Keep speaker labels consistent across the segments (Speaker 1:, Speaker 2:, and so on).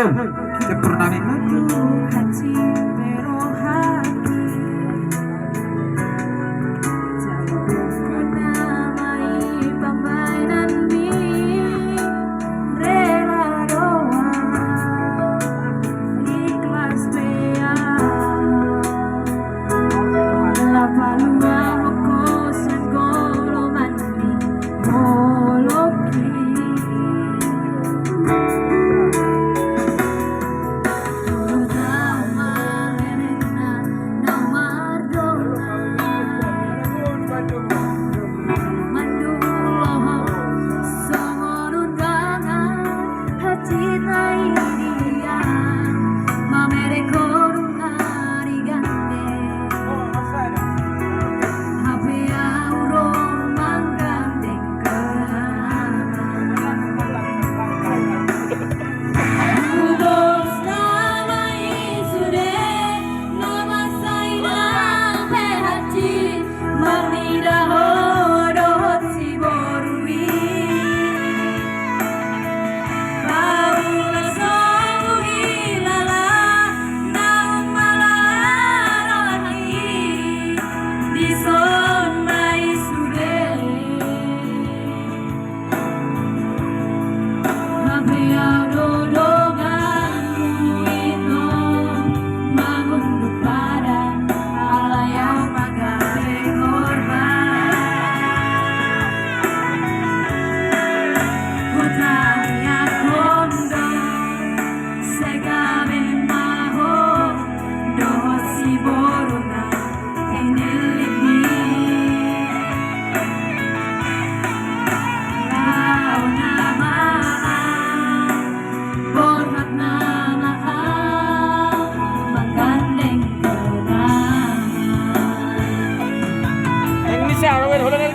Speaker 1: Belum. Kita purnami.
Speaker 2: hati pero hati menamai permainan ini rela doang ikhlas bea lapalua hoko segolo mandi moloki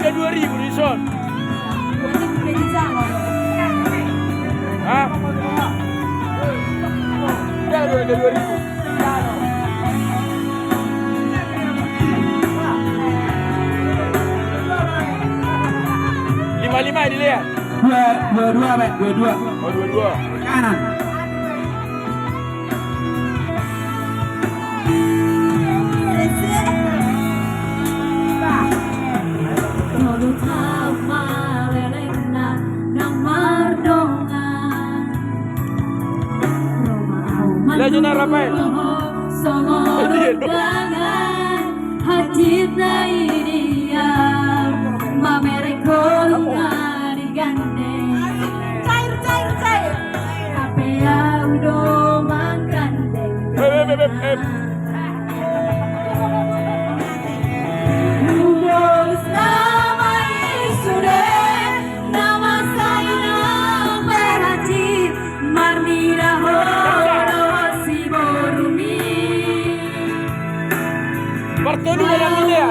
Speaker 3: Harga 2000 di son. Hah? Ya, harga 2000. 55 dilihat.
Speaker 1: 22, Pak. 22.
Speaker 3: Oh, 22.
Speaker 1: Kanan.
Speaker 3: Laju na Rafael.
Speaker 2: Hati dia mamereko digandeng cair HP udah makan deng
Speaker 3: Bartolu dalam ini ya.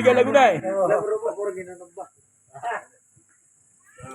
Speaker 3: Tiga lagu dai.